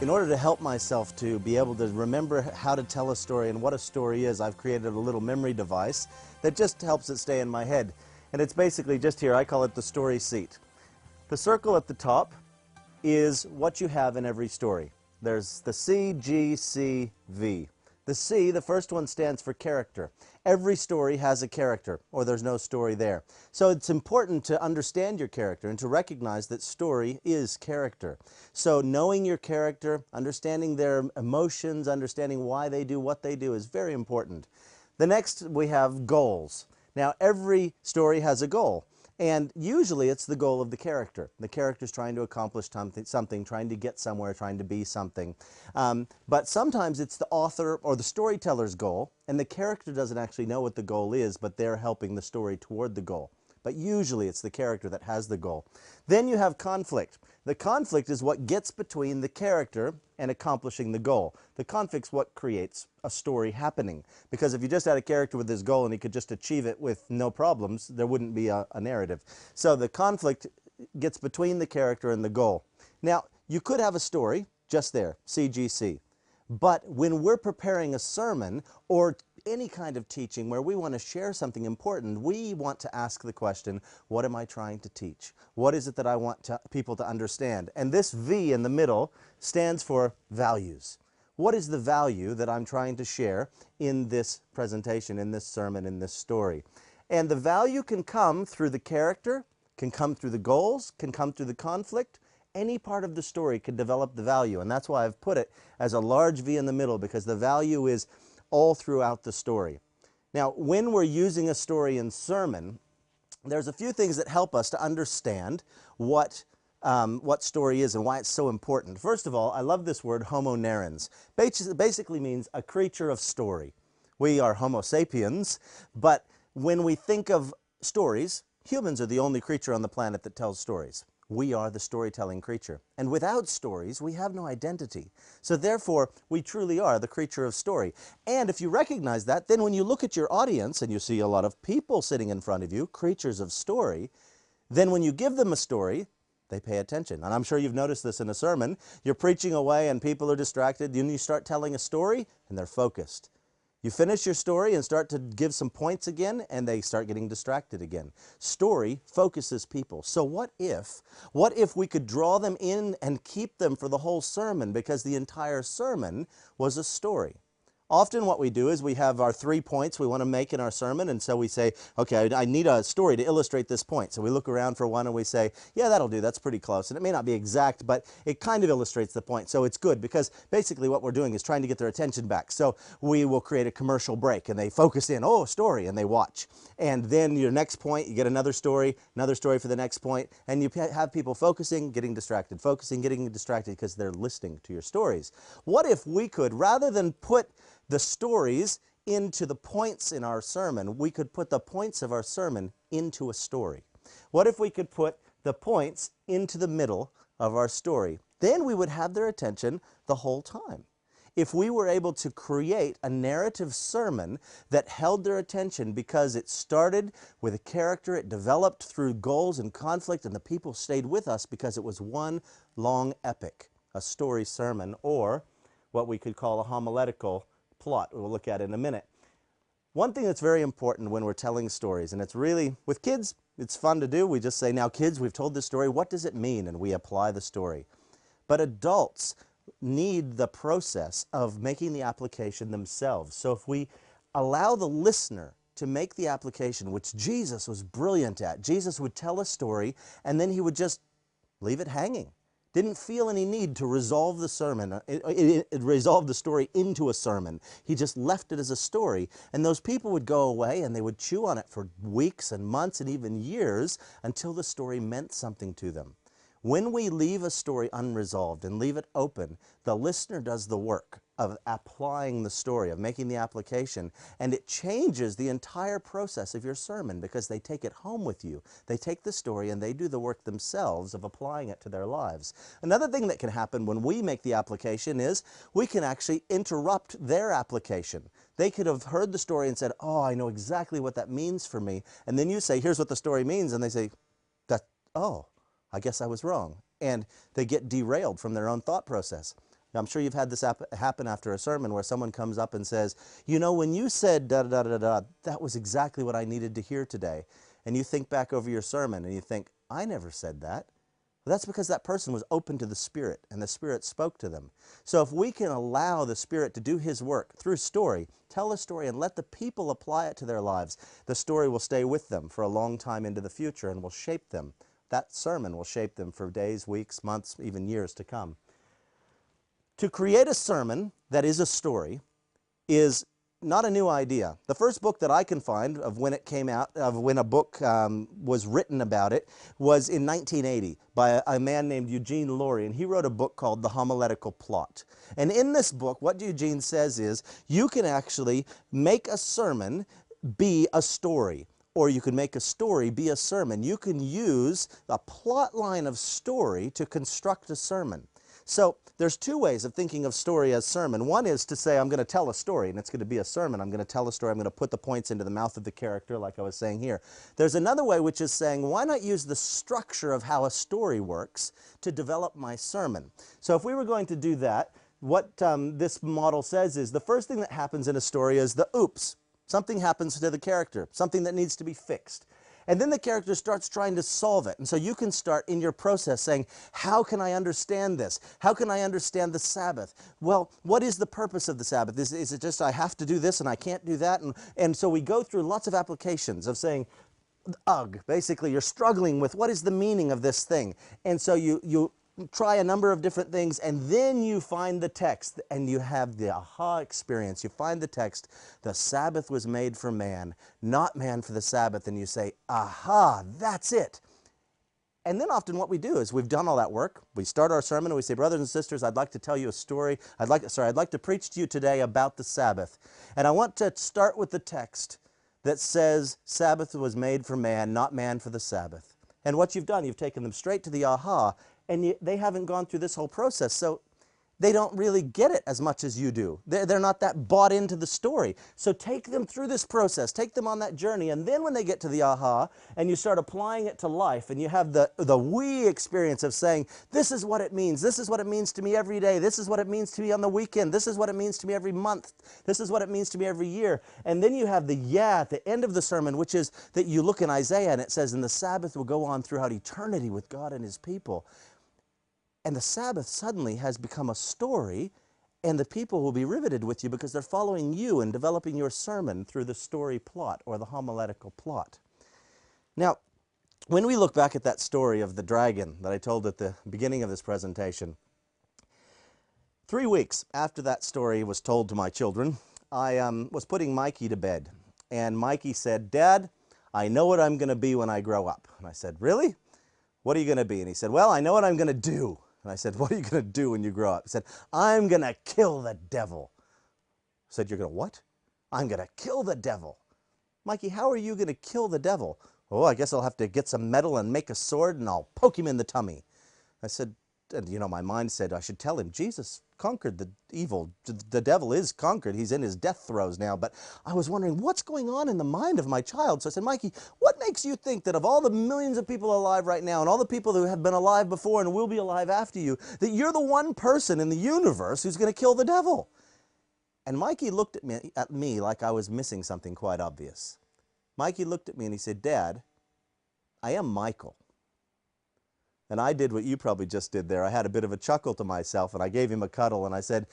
In order to help myself to be able to remember how to tell a story and what a story is, I've created a little memory device that just helps it stay in my head. And it's basically just here, I call it the story seat. The circle at the top is what you have in every story. There's the CGCV. The C, the first one, stands for character. Every story has a character, or there's no story there. So it's important to understand your character and to recognize that story is character. So knowing your character, understanding their emotions, understanding why they do what they do is very important. The next, we have goals. Now, every story has a goal. And usually it's the goal of the character. The character's trying to accomplish something, trying to get somewhere, trying to be something. But sometimes it's the author or the storyteller's goal, and the character doesn't actually know what the goal is, but they're helping the story toward the goal. But usually it's the character that has the goal. Then you have conflict. The conflict is what gets between the character and accomplishing the goal. The conflict's what creates a story happening. Because if you just had a character with his goal and he could just achieve it with no problems, there wouldn't be a narrative. So the conflict gets between the character and the goal. Now, you could have a story just there, CGC. But when we're preparing a sermon or any kind of teaching where we want to share something important, we want to ask the question, what am I trying to teach? What is it that I want people to understand? And this V in the middle stands for values. What is the value that I'm trying to share in this presentation, in this sermon, in this story? And the value can come through the character, can come through the goals, can come through the conflict. Any part of the story can develop the value, and that's why I've put it as a large V in the middle, because the value is all throughout the story. Now, when we're using a story in sermon, there's a few things that help us to understand what story is and why it's so important. First of all, I love this word, homo narrans. Basically means a creature of story. We are homo sapiens, but when we think of stories, humans are the only creature on the planet that tells stories. We are the storytelling creature. And without stories, we have no identity. So therefore, we truly are the creature of story. And if you recognize that, then when you look at your audience and you see a lot of people sitting in front of you, creatures of story, then when you give them a story, they pay attention. And I'm sure you've noticed this in a sermon. You're preaching away and people are distracted. Then you start telling a story and they're focused. You finish your story and start to give some points again, and they start getting distracted again. Story focuses people. So what if we could draw them in and keep them for the whole sermon, because the entire sermon was a story? Often what we do is we have our 3 points we want to make in our sermon, and so we say, okay, I need a story to illustrate this point. So we look around for one and we say, yeah, that'll do, that's pretty close. And it may not be exact, but it kind of illustrates the point. So it's good, because basically what we're doing is trying to get their attention back. So we will create a commercial break, and they focus in, oh, story, and they watch. And then your next point, you get another story for the next point, and you have people focusing, getting distracted, focusing, getting distracted, because they're listening to your stories. What if we could, rather than put the stories into the points in our sermon, we could put the points of our sermon into a story? What if we could put the points into the middle of our story? Then we would have their attention the whole time. If we were able to create a narrative sermon that held their attention because it started with a character, it developed through goals and conflict, and the people stayed with us because it was one long epic, a story sermon, or what we could call a homiletical plot we'll look at in a minute. One thing that's very important when we're telling stories, and it's really, with kids, it's fun to do. We just say, now kids, we've told this story, what does it mean? And we apply the story. But adults need the process of making the application themselves. So if we allow the listener to make the application, which Jesus was brilliant at, Jesus would tell a story and then he would just leave it hanging. Didn't feel any need to resolve the sermon, resolve the story into a sermon. He just left it as a story, and those people would go away and they would chew on it for weeks and months and even years until the story meant something to them. When we leave a story unresolved and leave it open, the listener does the work of applying the story, of making the application, and it changes the entire process of your sermon because they take it home with you. They take the story and they do the work themselves of applying it to their lives. Another thing that can happen when we make the application is we can actually interrupt their application. They could have heard the story and said, oh, I know exactly what that means for me. And then you say, here's what the story means, and they say, oh, I guess I was wrong. And they get derailed from their own thought process. I'm sure you've had this happen after a sermon where someone comes up and says, you know, when you said da-da-da-da-da, that was exactly what I needed to hear today. And you think back over your sermon and you think, I never said that. Well, that's because that person was open to the Spirit and the Spirit spoke to them. So if we can allow the Spirit to do His work through story, tell a story and let the people apply it to their lives, the story will stay with them for a long time into the future and will shape them. That sermon will shape them for days, weeks, months, even years to come. To create a sermon that is a story is not a new idea. The first book that I can find of when it came out, of when a book was written about it, was in 1980 by a man named Eugene Laurie, and he wrote a book called The Homiletical Plot. And in this book, what Eugene says is, you can actually make a sermon be a story, or you can make a story be a sermon. You can use a plot line of story to construct a sermon. So there's two ways of thinking of story as sermon. One is to say, I'm going to tell a story, and it's going to be a sermon. I'm going to tell a story. I'm going to put the points into the mouth of the character, like I was saying here. There's another way, which is saying, why not use the structure of how a story works to develop my sermon? So if we were going to do that, what this model says is, the first thing that happens in a story is the oops. Something happens to the character, something that needs to be fixed. And then the character starts trying to solve it. And so you can start in your process saying, how can I understand this? How can I understand the Sabbath? Well, what is the purpose of the Sabbath? Is it just I have to do this and I can't do that? And so we go through lots of applications of saying, ugh, basically you're struggling with what is the meaning of this thing. And so you try a number of different things, and then you find the text, and you have the aha experience. You find the text, the Sabbath was made for man, not man for the Sabbath, and you say, aha, that's it. And then often what we do is we've done all that work. We start our sermon and we say, brothers and sisters, I'd like to tell you a story. I'd like to preach to you today about the Sabbath. And I want to start with the text that says, Sabbath was made for man, not man for the Sabbath. And what you've done, you've taken them straight to the aha, and they haven't gone through this whole process, so they don't really get it as much as you do. They're not that bought into the story. So take them through this process, take them on that journey, and then when they get to the aha, and you start applying it to life, and you have the we experience of saying, this is what it means to me every day, this is what it means to me on the weekend, this is what it means to me every month, this is what it means to me every year. And then you have the yeah at the end of the sermon, which is that you look in Isaiah, and it says, and the Sabbath will go on throughout eternity with God and His people. And the Sabbath suddenly has become a story, and the people will be riveted with you because they're following you and developing your sermon through the story plot or the homiletical plot. Now, when we look back at that story of the dragon that I told at the beginning of this presentation, 3 weeks after that story was told to my children, I was putting Mikey to bed. And Mikey said, Dad, I know what I'm going to be when I grow up. And I said, really? What are you going to be? And he said, well, I know what I'm going to do. And I said, what are you going to do when you grow up? He said, I'm going to kill the devil. I said, you're going to what? I'm going to kill the devil. Mikey, how are you going to kill the devil? Oh, I guess I'll have to get some metal and make a sword and I'll poke him in the tummy. I said, and you know, my mind said I should tell him Jesus conquered the evil. The devil is conquered. He's in his death throes now. But I was wondering what's going on in the mind of my child. So I said, Mikey, what makes you think that of all the millions of people alive right now and all the people who have been alive before and will be alive after you, that you're the one person in the universe who's going to kill the devil? And Mikey looked at me like I was missing something quite obvious. Mikey looked at me and he said, Dad, I am Michael. And I did what you probably just did there. I had a bit of a chuckle to myself, and I gave him a cuddle, and I said,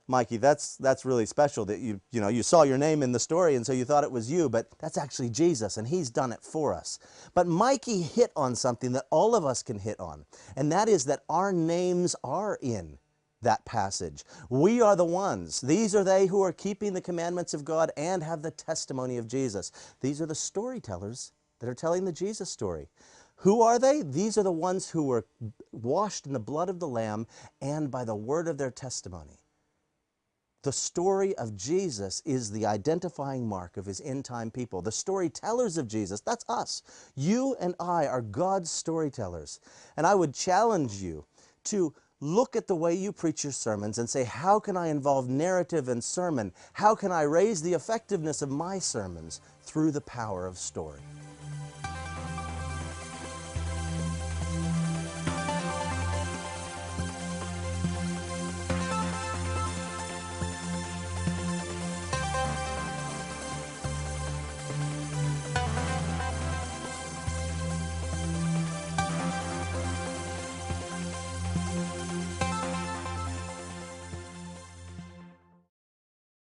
Mikey, that's really special that you saw your name in the story, and so you thought it was you, but that's actually Jesus, and He's done it for us. But Mikey hit on something that all of us can hit on, and that is that our names are in that passage. We are the ones. These are they who are keeping the commandments of God and have the testimony of Jesus. These are the storytellers that are telling the Jesus story. Who are they? These are the ones who were washed in the blood of the Lamb and by the word of their testimony. The story of Jesus is the identifying mark of His end-time people. The storytellers of Jesus, that's us. You and I are God's storytellers. And I would challenge you to look at the way you preach your sermons and say, how can I involve narrative and sermon? How can I raise the effectiveness of my sermons through the power of story?